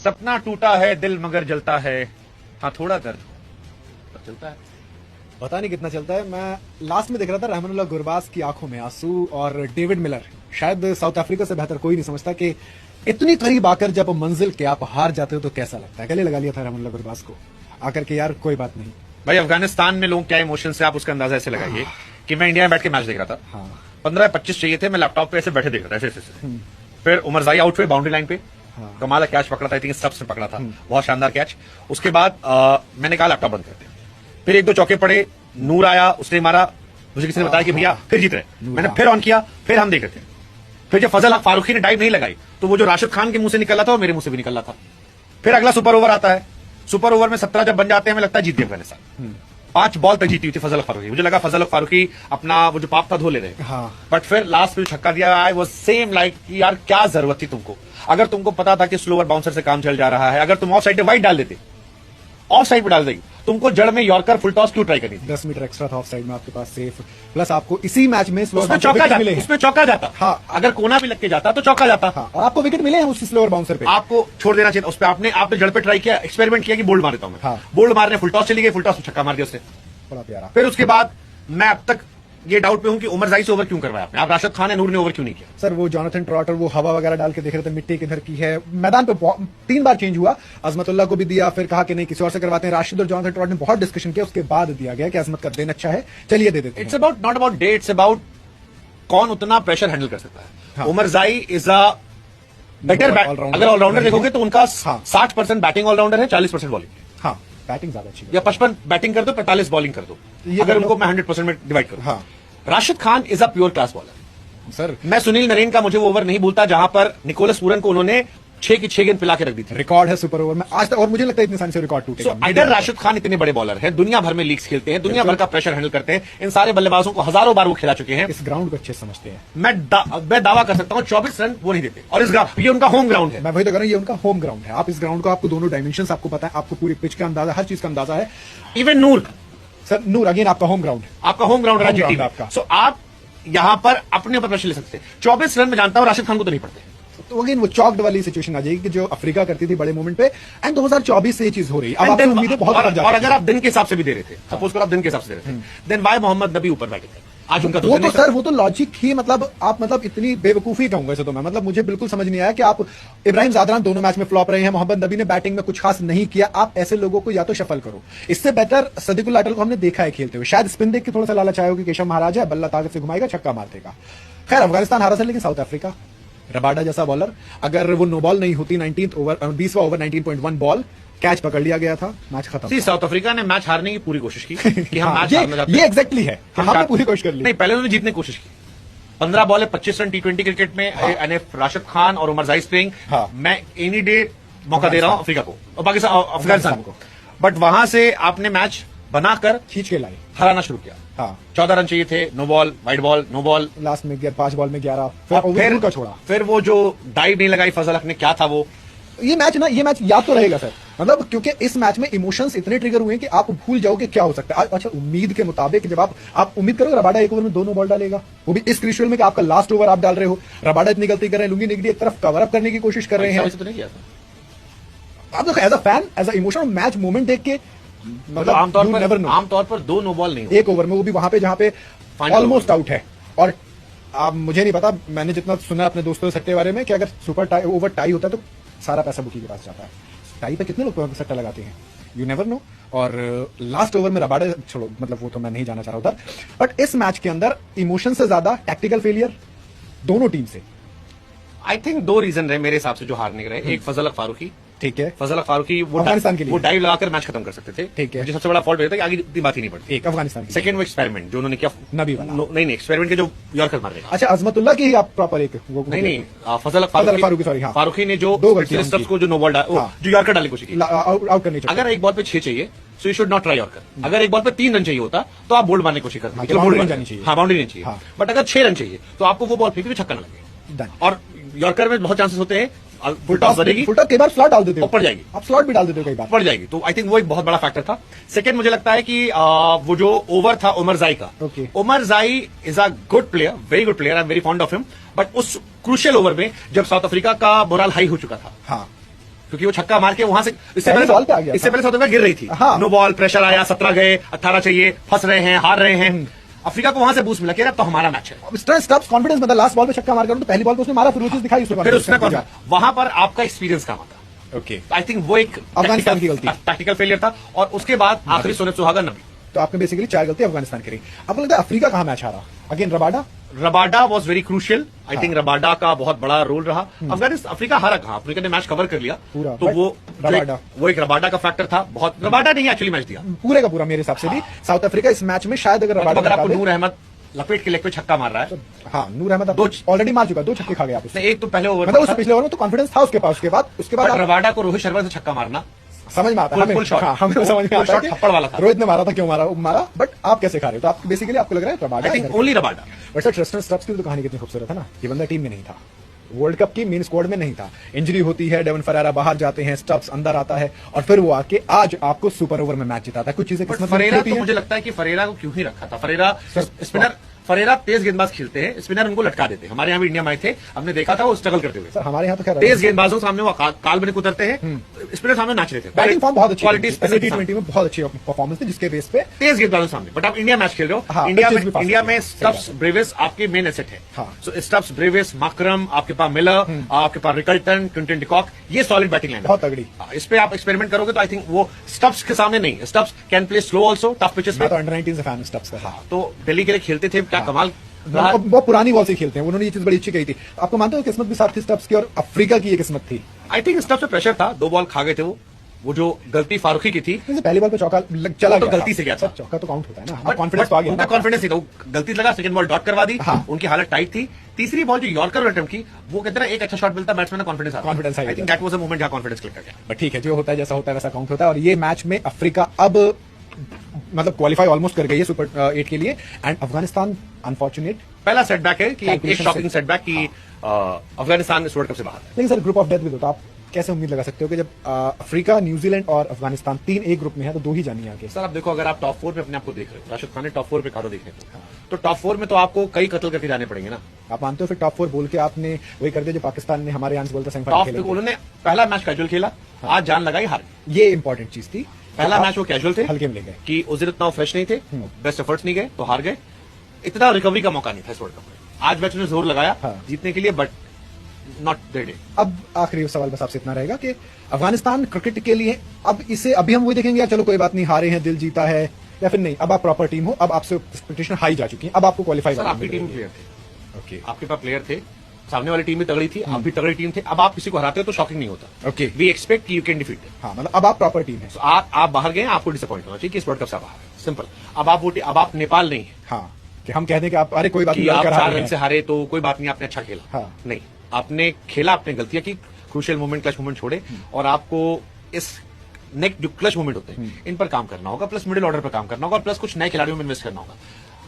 सपना टूटा है दिल मगर जलता है, हाँ थोड़ा दर्द पर चलता है। पता नहीं कितना चलता है। मैं लास्ट में देख रहा था रहमानुल्लाह गुरबाज की आंखों में आंसू, और डेविड मिलर, शायद साउथ अफ्रीका से बेहतर कोई नहीं समझता कि इतनी करीब आकर जब मंजिल के आप हार जाते हो तो कैसा लगता है। गले लगा लिया था रहमानुल्लाह गुरबाज को आकर के, यार कोई बात नहीं। भाई अफगानिस्तान में लोग क्या इमोशन से, आप उसका अंदाजा ऐसे लगाइए कि मैं इंडिया में बैठ के मैच देख रहा था। हाँ। 15-25 चाहिए थे, मैं लैपटॉप पे ऐसे बैठे देख रहा था ऐसे। फिर उमरजाई आउट हुए बाउंड्री लाइन पे। हाँ। कमाल कैच पकड़ा था, आई थिंक स्टब्स में पकड़ा था, बहुत शानदार कैच। उसके बाद मैंने कहा लैपटॉप बंद करते। फिर 1-2 चौके पड़े, नूर आया, उसने मारा, मुझे किसी ने बताया कि भैया फिर जीत रहे। मैंने फिर ऑन किया, फिर हम देख रहे थे। फिर जब फजल फारूकी ने डाइव नहीं लगाई तो वो जो राशिद खान के मुंह से निकला था वो मेरे मुंह से भी निकला था। फिर अगला सुपर ओवर आता है, सुपर ओवर में 17 जब बन जाते हैं, हमें लगता है जीत गए अफगानिस्तान। 5 बॉल तक जीती हुई थी फजल फारूकी, मुझे लगा फजल फारूकी अपना वो जो पाप था धो ले रहे। हाँ। बट फिर लास्ट में छक्का दिया, आई वाज सेम लाइक यार क्या जरूरत थी तुमको। अगर तुमको पता था कि स्लोअर बाउंसर से काम चल जा रहा है, अगर तुम ऑफ साइड पे वाइड डाल देते, ऑफ साइड पे डाल देगी, तुमको जड़ में यॉर्कर फुल टॉस क्यों ट्राई करनी थी? 10 मीटर एक्स्ट्रा था ऑफ साइड में आपके पास सेफ, प्लस आपको इसी मैच में उसमें चौका जाता, उसमें चौका जाता। हाँ। अगर कोना भी लग के जाता तो चौका जाता। हाँ। और आपको विकेट मिले हैं उसी स्लोअर बाउंसर पे। आपको छोड़ देना चाहिए उस पर। आपने जड़ पे ट्राई किया, एक्सपेरिमेंट किया कि बोल्ड मार देता हूं मैं। हाँ। बोल्ड मारने फुल टॉस चली गई, फुल टॉस में छक्का मार दिया उसने। बड़ा प्यारा। फिर उसके बाद मैं अब तक ये डाउट पे हूं कि उमरजाई से ओवर क्यों करवाया आपने? आप राशिद खान है, नूर ने ओवर क्यों नहीं किया? सर वो जॉनथन ट्रॉटर वो हवा वगैरह डाल के देख रहे थे मिट्टी किधर की है। मैदान पे 3 बार चेंज हुआ, अजमतुल्लाह को भी दिया, फिर कहा कि नहीं किसी और से करवाते हैं। राशिद और जॉनथन ट्रॉटर ने बहुत डिस्कशन किया, उसके बाद दिया गया कि अजमत का दिन अच्छा है, चलिए दे देते हैं। It's about not about day, it's about कौन उतना प्रेशर हैंडल कर सकता है। हाँ। उमरजाई इज अ बेटर अगर ऑलराउंडर देखोगे तो उनका 60% बैटिंग ऑलराउंडर है, 40% बॉलिंग। हाँ, बैटिंग ज्यादा अच्छी या 55 बैटिंग कर दो, 45 बॉलिंग कर दो, अगर उनको मैं 100% में डिवाइड करूं। हाँ। Rashid Khan is a pure class bowler. Sir मैं सुनील नरेन का मुझे वो ओवर नहीं भूलता जहां पर निकोलस पूरन को उन्होंने 6 की 6 गेंद पिला के रख दी थी। रिकॉर्ड है सुपर ओवर में आज तक, और मुझे लगता है इतनी आसानी से रिकॉर्ड टूटेगा। आइडर राशिद खान इतने बड़े बॉलर हैं, दुनिया भर में लीग्स खेलते हैं, दुनिया भर का प्रेशर हैंडल करते हैं, इन सारे बल्लेबाजों को हजारों बार वो खिला चुके हैं। इस ग्राउंड को अच्छे समझते हैं। मैं दावा कर सकता हूं 24 रन वो नहीं देते, और इस ग्राउंड ये उनका होम ग्राउंड है। मैं वही तो कह रहा हूं, ये उनका होम ग्राउंड है। आप इस ग्राउंड को, आपको दोनों डायमेंशंस आपको पता है, आपको पूरी पिच का अंदाजा, हर चीज का अंदाजा है। इवन नूर, सर नूर अगेन आपका होम ग्राउंड है, आपका होम ग्राउंड है जीटी आपका। सो आप यहां पर अपने ऊपर प्रेशर ले सकते हैं। 24 रन में जानता हूं राशिद खान को तो नहीं पड़ते। तो अगेन वो चॉक्ड वाली सिचुएशन आ जाएगी कि जो अफ्रीका करती थी बड़े मोमेंट पे, एंड 2024 से ये चीज हो रही है। अब आपकी उम्मीदें बहुत बढ़ जाती हैं। और अगर आप दिन के हिसाब से भी दे रहे थे, सपोज करो आप दिन के हिसाब से दे रहे थे, देन वाई मोहम्मद नबी ऊपर बैठे थे आज उनका वो तो सर वो तो लॉजिक ही, मतलब आप मतलब इतनी बेवकूफी कहूंगा इसे तो मैं, मतलब मुझे बिल्कुल समझ नहीं आया कि आप इब्राहिम जादरान दोनों मैच में फ्लॉप रहे हैं, मोहम्मद नबी ने बैटिंग में कुछ खास नहीं किया। आप ऐसे लोगों को या तो शफल करो, इससे बेटर सदीकुल अटल को हमने देखा है खेलते हुए, शायद स्पिन देख के थोड़ा सा लालच आया हो कि केशव महाराज है, बल्ला ताकत से घुमाएगा, छक्का मार देगा। खैर अफगानिस्तान हारा था, लेकिन साउथ अफ्रीका रबाडा जैसा बॉलर, अगर वो नो बॉल नहीं होती, 19th ओवर 20वां ओवर 19.1 बॉल कैच पकड़ लिया गया था, मैच खत्म। साउथ अफ्रीका ने मैच हारने की पूरी कोशिश की कि हम मैच हारना चाहते हैं। ये एग्जैक्टली है, हमने पूरी कोशिश कर ली। नहीं, पहले उन्होंने जीतने की कोशिश की। 15 बॉल 25 रन T20 क्रिकेट में, राशिद खान और उमरजाई स्प्रिंग। मैं एनी डे मौका दे रहा हूं अफ्रीका को और पाकिस्तान अफगानिस्तान को, बट वहां से आपने मैच बनाकर खींच के लाए, हराना शुरू किया। हाँ। 14 रन चाहिए थे, no ball, wide ball, no ball, last में 5 बॉल में 11, फिर का छोड़ा। फिर वो जो डाइव नहीं लगाई फजल हक ने, क्या था वो। ये मैच याद तो रहेगा सर, मतलब क्योंकि इस मैच में इमोशंस इतने ट्रिगर हुए कि आप भूल जाओगे क्या हो सकता है। अच्छा, उम्मीद के मुताबिक जब आप उम्मीद करोगे रबाडा एक ओवर में 2 नो बॉल डालेगा, वो भी इस क्रूशियल में कि आपका लास्ट ओवर आप डाल रहे हो, रबाडा इतनी गलती कर रहे हैं, लुंगी निगडी एक तरफ कवर अप करने की कोशिश कर रहे हैं। तो नहीं किया था आप as a fan, as a emotional match moment देख के, मतलब आमतौर पर 2 नो बॉल नहीं, एक ओवर में, वो भी वहां पे जहां पे ऑलमोस्ट आउट है। और आप मुझे नहीं पता, मैंने जितना सुना अपने दोस्तों से सट्टे बारे में कि अगर सुपर ओवर टाई होता है तो सारा पैसा बुकी के पास जाता है। टाई पे कितने लोग सट्टा लगाते हैं, यू नेवर नो। और लास्ट ओवर में रबाडा छोड़ो, मतलब वो तो मैं नहीं जाना चाह रहा उधर, बट इस मैच के अंदर इमोशन से ज्यादा टैक्टिकल फेलियर दोनों टीम से। आई थिंक 2 रीजन रहे मेरे हिसाब से जो हारने के रहे। एक फजल हक फारूकी, ठीक है, फजल हक फारूकी अफगानिस्तान के लिए वो डाइव लगाकर मैच खत्म कर सकते थे, ठीक है, मुझे सबसे बड़ा फॉल्ट होता है कि आगे इतनी बात ही नहीं पड़ती। एक अफगानिस्तान। सेकंड वो एक्सपेरिमेंट जो उन्होंने किया नबी वाला, नहीं एक्सपेरिमेंट के जो यॉर्कर मार देगा। अच्छा, अजमतुल्लाह की ही आप प्रॉपर एक वो नहीं फजल फारूकी, सॉरी, फारूकी ने जो को जो नो बॉल जो यॉर्कर डालने की कोशिश की, आउट करने। अगर एक बॉल पे 6 चाहिए so you should not try yorker. अगर एक बॉल पे 3 रन चाहिए होता तो आप बोल्ड मारने की कोशिश करते, बाउंड्री जानी चाहिए, हाँ बाउंड्री नहीं चाहिए। बट अगर 6 रन चाहिए तो आपको वो बॉल फेंकी तो छक्का ना लगे, और यॉर्कर में बहुत चांसेस होते हैं फुल टॉस बनेगी, फुल टॉस कई बार स्लॉट डाल देते हो, पड़ जाएगी, आप स्लॉट भी डाल देते हो कई बार, पड़ जाएगी। तो आई थिंक वो एक बहुत बड़ा फैक्टर था। सेकंड मुझे लगता है कि वो जो ओवर था उमरजाई का, Omarzai is a good player, very good player, I am very fond of him, but उस क्रूशियल ओवर में जब साउथ अफ्रीका का मोरल हाई हो चुका था, हाँ, क्योंकि वो छक्का मार के वहां से पहले बॉल पे आ गया इससे पहले साउथ अफ्रीका गिर रही थी। हाँ। नो बॉल, प्रेशर आया, 17 गए, 18 चाहिए, फंस रहे हैं, हार रहे हैं। अफ्रीका को वहां से बूस्ट मिला कि अब तो हमारा मैच है। स्टब्स कॉन्फिडेंस मतलब लास्ट बॉल पे छक्का मार कर तो पहली बॉल पे उसने मारा, फिर वो चीज दिखाई उसने फिर उसने वहां पर आपका एक्सपीरियंस काम आता। ओके, आई थिंक वो एक अफगानिस्तान की गलती, टैक्टिकल फेलियर था। और उसके बाद आखिरी सोने सुहागन नबी। तो आपने बेसिकली 4 गलती अफगानिस्तान करी। आपको लगता है अफ्रीका कहां मैच हारा? Again Rabada was very crucial. I think Rabada का बहुत बड़ा रोल रहा। अफगानिस्तान अफ्रीका हारा कहा, अफ्रीका ने मैच कवर कर लिया पूरा, तो वो एक रबाडा का फैक्टर था। बहुत रबाडा नहीं एक्चुअली मैच दिया पूरे का पूरा मेरे हिसाब से भी। साउथ अफ्रीका इस मैच में शायद अगर रबाडा आपको नूर अहमद लपेट के लेग पे छक्का मार रहा है। हाँ, नूर अहमद ऑलरेडी मार चुका, 2 छक्के खा गया आप। एक तो पहले ओवर मतलब उस पिछले ओवर में तो कॉन्फिडेंस था उसके पास। उसके बाद रबाडा को रोहित शर्मा से छक्का मारना समझ में आता है, हमें समझ में आता है कि थप्पड़ वाला था। रोहित ने मारा था, क्यों मारा, बट आप कैसे खा रहे हो? तो आप बेसिकली आपको लग रहा है Rabada, only Rabada. But sir Tristan Stubbs की तो कहानी कितनी खूबसूरत है ना। ये बंदा टीम में नहीं था, वर्ल्ड कप की मेन स्क्वाड में नहीं था, इंजरी होती है, डेवन फरेरा बाहर जाते हैं, स्टब्स अंदर आता है और फिर वो आके आज आपको सुपर ओवर में मैच जिताता है। कुछ चीजें किस्मत में फरेरा होती तो हैं। मुझे लगता है कि फरेरा को क्यों ही रखा था। फरेरा तेज गेंदबाज खेलते हैं, स्पिनर उनको लटका देते हैं। हमारे यहाँ भी इंडिया में आए थे, हमने देखा था वो स्ट्रगल करते हुए। सर हमारे यहाँ तो खैर तेज गेंदबाजों के सामने वो काल बने उतरते हैं, स्पिनर सामने नाच रहे थे। बैटिंग फॉर्म बहुत अच्छी, क्वालिटी T20 में बहुत अच्छी परफॉर्मेंस थी, जिसके बेस पे तेज गेंदबाजों सामने। बट आप इंडिया मैच खेल रहे हो। हाँ, इंडिया में स्टब्स ब्रेविस आपके मेन एसेट है। हाँ। सो स्टब्स ब्रेविस, माकरम, आपके पास मिलर, आपके पास रिकल्टन, क्विंटन डिकॉक, ये सॉलिड बैटिंग लाइन बहुत तगड़ी। इस पे आप एक्सपेरिमेंट करोगे तो आई थिंक वो स्टब्स के सामने नहीं। Stubbs can play slow also, tough pitches मैं पे। तो अंडर 19 से फैन हूं स्टब्स का। तो दिल्ली के लिए खेलते थे, क्या कमाल। बहुत पुरानी बॉल से खेलते हैं, उन्होंने ये चीज बड़ी अच्छी कही थी। आपको मानते हो किस्मत भी साथ थी स्टब्स की और अफ्रीका की ये किस्मत थी? आई थिंक स्टब्स पे प्रेशर था, 2 बॉल खा गए थे वो जो गलती फारूकी की थी। पहली बॉल पे चौका चला तो गया, गलती से गया था। चौका तो काउंट होता है ना, कॉन्फिडेंस तो आ गया। उनका कॉन्फिडेंस नहीं था, वो गलती लगा, सेकंड बॉल डॉट करवा दी। हाँ। उनकी हालत टाइट थी। तीसरी बॉल जो यॉर्कर अटेम्प्ट की, वो कहते हैं एक अच्छा शॉट मिलता, बैट्समैन का कॉन्फिडेंस आता। Confidence ah I think that was a moment जहां कॉन्फिडेंस क्लिक कर गया। बट ठीक है, जो होता है जैसा होता है वैसा काउंट होता है। और ये मैच में अफ्रीका अब मतलब क्वालिफाई ऑलमोस्ट कर गई है सुपर 8 के लिए। एंड अफगानिस्तान अनफॉर्चुनेट पहला सेटबैक है कि एक Calculation शॉकिंग से। सेटबैक की अफगानिस्तान इस वर्ल्ड कप से बाहर है। लेकिन सर ग्रुप ऑफ डेथ भी तो आप कैसे उम्मीद लगा सकते हो कि जब अफ्रीका, न्यूजीलैंड और अफगानिस्तान 3 एक ग्रुप में है तो 2 ही जानी आगे। सर आप देखो, अगर आप टॉप 4 पे अपने आप को देख रहे हो, राशिद खान ने टॉप 4 पे कारो देखने को, तो टॉप 4 में तो आपको कई कत्ल करके जाने पड़ेंगे ना। आप मानते हो फिर टॉप 4 बोल के आपने वही कर दिया जो पाकिस्तान ने हमारे यहाँ से बोलता टॉप सेमीफाइनल खेले? उन्होंने पहला मैच कैजुअल खेला, आज जान लगाई, हार गए। ये इंपॉर्टेंट चीज थी। पहला मैच वो कैजुअल थे, हल्के में ले गए कि उस दिन इतना फ्रेश नहीं थे, बेस्ट एफर्ट्स नहीं गए तो हार गए। इतना रिकवरी का मौका नहीं था इस वर्ल्ड कप में। आज मैच ने जोर लगाया हाँ। जीतने के लिए, बट नॉट देयर डे। अब आखिरी सवाल बस आपसे इतना रहेगा कि अफगानिस्तान क्रिकेट के लिए अब इसे अभी हम वही देखेंगे यार चलो कोई बात नहीं, हारे हैं, दिल जीता है, या फिर नहीं अब आप प्रॉपर टीम हो, अब आपसे एक्सपेक्टेशन हाई जा चुकी है, अब आपको क्वालिफाई सर आपकी टीम प्लेयर थे, ओके आपके पास प्लेयर थे, सामने वाली टीम भी तगड़ी थी, आप भी तगड़ी टीम थे। अब आप किसी को हराते हो तो शॉकिंग नहीं होता। Okay, we expect you can defeat. हाँ मतलब अब आप प्रॉपर टीम है। आप बाहर गए, आपको डिसअपॉइंट होना चाहिए कि इस वर्ल्ड कप से बाहर है, सिंपल। अब आप नेपाल नहीं है हाँ कि हम कहते हैं कि आप अरे कोई बात कि नहीं, आप लड़कर 4 हारे रन हैं। से हारे तो कोई बात नहीं, आपने अच्छा खेला। हाँ। नहीं, आपने खेला, आपने गलतियां की, क्रूशियल मोमेंट, क्लच मोमेंट छोड़े, और आपको इस नेक्स्ट जो क्लच मोमेंट होते हैं इन पर काम करना होगा, प्लस मिडिल ऑर्डर पर काम करना होगा, और प्लस कुछ नए खिलाड़ियों में इन्वेस्ट करना होगा।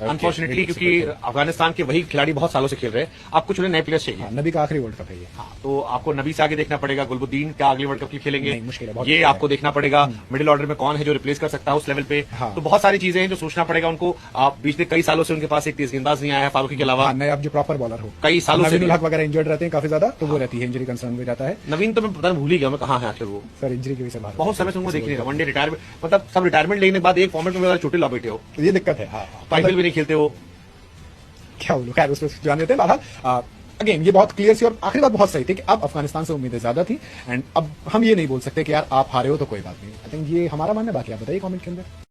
अनफॉर्चुनेटली क्योंकि अफगानिस्तान के वही खिलाड़ी बहुत सालों से खेल रहे हैं, आप कुछ उन्हें नए प्लेयर्स चाहिए। हाँ, नबी का आखिरी वर्ल्ड कप है ये। हाँ, तो आपको नबी से आगे देखना पड़ेगा। गुलबुद्दीन क्या अगले वर्ल्ड कप की खेलेंगे, नहीं, मुश्किल है, बहुत ये मुश्किल आपको देखना पड़ेगा। मिडिल ऑर्डर में कौन है जो रिप्लेस कर सकता है उस लेवल पे। हाँ। तो बहुत सारी चीजें हैं जो सोचना पड़ेगा उनको। आप बीच कई सालों से उनके पास एक तेज गेंदबाज नहीं आया है फारूकी के अलावा। हाँ, नए अब जो प्रॉपर बॉलर हो, कई सालों से नवीन हक वगैरह इंजर्ड रहते हैं काफी ज्यादा, तो वो रहती है, इंजरी कंसर्न भी रहता है। नवीन तो मैं पता नहीं भूल ही गया मैं कहाँ है आखिर वो। सर इंजरी की वजह से बाहर बहुत समय से उनको देख नहीं रहा। वनडे रिटायरमेंट, मतलब सब रिटायरमेंट लेने के बाद एक फॉर्मेट में चोटी ला बैठे हो, ये दिक्कत है। हाँ आईपीएल भी नहीं खेलते हो। क्या बोलूं, खैर उस पर जान देते हैं। बहरहाल अगेन ये बहुत क्लियर सी और आखिरी बात बहुत सही थी कि अब अफगानिस्तान से उम्मीदें ज्यादा थी, एंड अब हम ये नहीं बोल सकते कि यार आप हारे हो तो कोई बात नहीं। आई थिंक ये हमारा मानना है, बाकी आप बताइए कमेंट के अंदर।